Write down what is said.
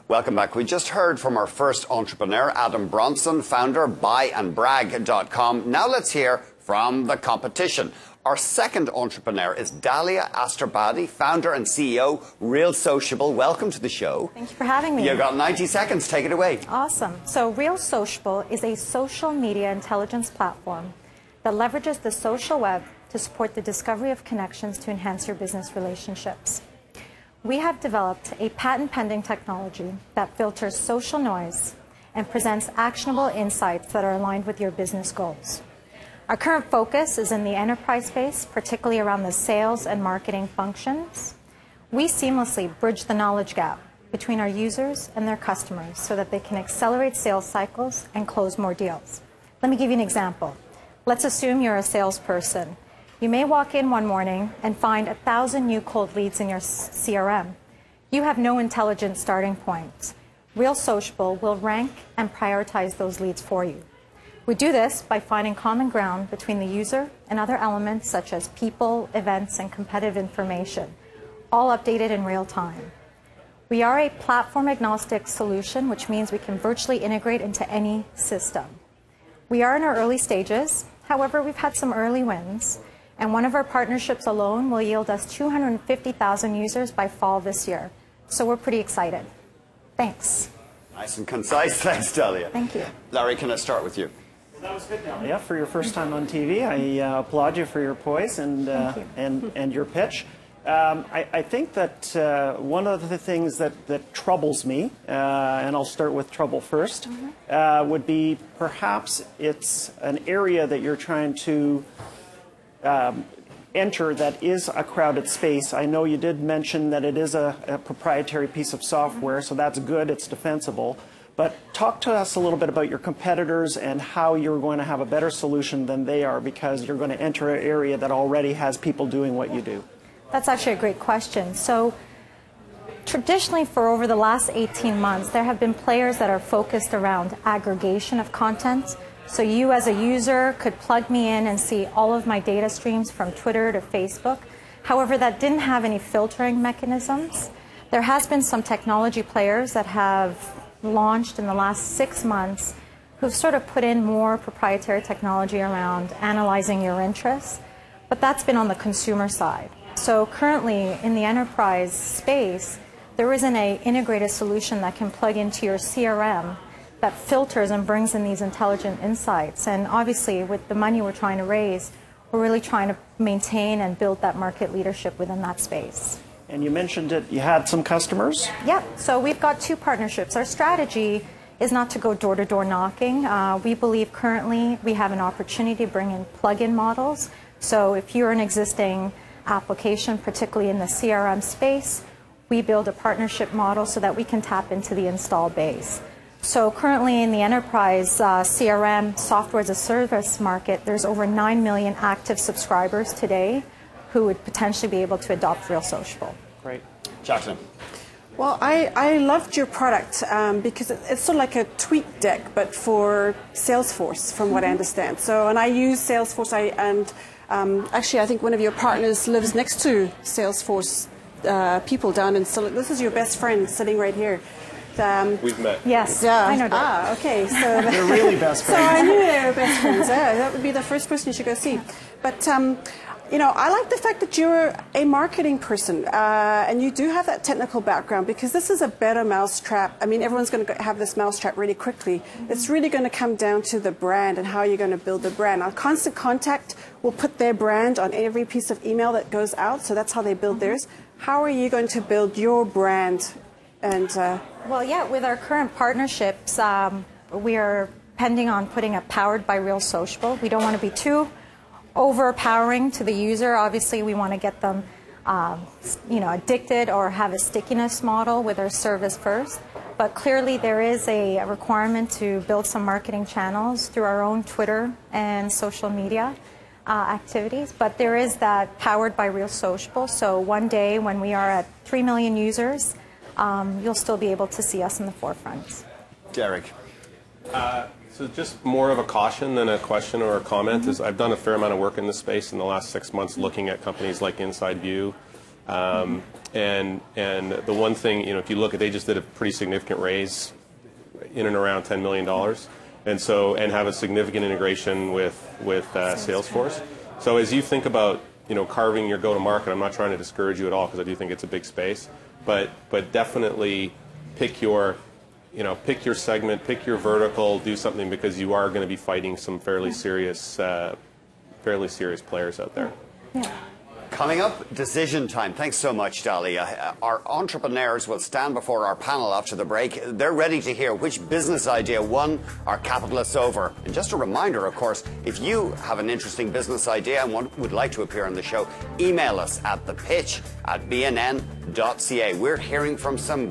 Welcome back. We just heard from our first entrepreneur, Adam Bronson, founder, buyandbrag.com. Now let's hear from the competition. Our second entrepreneur is Dalia Asterbadi, founder and CEO, Real Sociable. Welcome to the show. Thank you for having me. You've got 90 seconds. Take it away. Awesome. So Real Sociable is a social media intelligence platform that leverages the social web to support the discovery of connections to enhance your business relationships. We have developed a patent-pending technology that filters social noise and presents actionable insights that are aligned with your business goals. Our current focus is in the enterprise space, particularly around the sales and marketing functions. We seamlessly bridge the knowledge gap between our users and their customers so that they can accelerate sales cycles and close more deals. Let me give you an example. Let's assume you're a salesperson. You may walk in one morning and find 1,000 new cold leads in your CRM. You have no intelligent starting points. Real Sociable will rank and prioritize those leads for you. We do this by finding common ground between the user and other elements such as people, events, and competitive information, all updated in real time. We are a platform-agnostic solution, which means we can virtually integrate into any system. We are in our early stages. However, we've had some early wins, and one of our partnerships alone will yield us 250,000 users by fall this year. So we're pretty excited. Thanks. Nice and concise. Thanks, Dalia. Thank you. Larry, can I start with you? That was good, Dalia. For your first time on TV, I applaud you for your poise and your pitch. I think that one of the things that troubles me, and I'll start with trouble first, would be perhaps it's an area that you're trying to enter that is a crowded space. I know you did mention that it is a proprietary piece of software, so that's good, it's defensible. But talk to us a little bit about your competitors and how you're going to have a better solution than they are, because you're going to enter an area that already has people doing what you do. That's actually a great question. So traditionally, for over the last 18 months, there have been players that are focused around aggregation of content. So you as a user could plug me in and see all of my data streams from Twitter to Facebook. However, that didn't have any filtering mechanisms. There has been some technology players that have launched in the last 6 months who've sort of put in more proprietary technology around analyzing your interests, but that's been on the consumer side. So currently in the enterprise space, there isn't an integrated solution that can plug into your CRM that filters and brings in these intelligent insights. And obviously with the money we're trying to raise, we're really trying to maintain and build that market leadership within that space. And you mentioned that you had some customers? Yep, so we've got 2 partnerships. Our strategy is not to go door-to-door knocking. We believe currently we have an opportunity to bring in plug-in models. So if you're an existing application, particularly in the CRM space, we build a partnership model so that we can tap into the install base. So currently in the enterprise CRM software as a service market, there's over 9 million active subscribers today who would potentially be able to adopt Real Sociable. Great. Jacqueline. Well, I loved your product because it's sort of like a tweet deck, but for Salesforce, from what I understand. So, and I use Salesforce, actually I think one of your partners lives next to Salesforce people down in Silicon. This is your best friend sitting right here. We've met. Yes, yeah. I know that. Ah, okay. So They're really best friends. So I knew they were best friends. Yeah, that would be the first person you should go see. But you know, I like the fact that you're a marketing person and you do have that technical background, because this is a better mousetrap. I mean, everyone's going to have this mousetrap really quickly. It's really going to come down to the brand and how you're going to build the brand. Now, Constant Contact will put their brand on every piece of email that goes out, so that's how they build theirs. How are you going to build your brand? And well, yeah, with our current partnerships, we are pending on putting a powered by Real Sociable. We don't want to be too overpowering to the user. Obviously, we want to get them you know, addicted or have a stickiness model with our service first. But clearly there is a requirement to build some marketing channels through our own Twitter and social media activities. But there is that powered by Real Sociable. So one day when we are at 3 million users, you'll still be able to see us in the forefront. Derek. So just more of a caution than a question or a comment is I've done a fair amount of work in this space in the last 6 months looking at companies like Inside View And the one thing, if you look at, they just did a pretty significant raise in and around $10 million, and have a significant integration with Salesforce. So as you think about carving your go-to-market, I'm not trying to discourage you at all because I do think it's a big space, but definitely pick your segment, pick your vertical, do something, because you are going to be fighting some fairly serious players out there. Yeah. Coming up, decision time. Thanks so much, Dahlia. Our entrepreneurs will stand before our panel after the break. They're ready to hear which business idea won our capitalists over. And just a reminder, of course, if you have an interesting business idea and would like to appear on the show, email us at thepitch@bnn.ca. We're hearing from some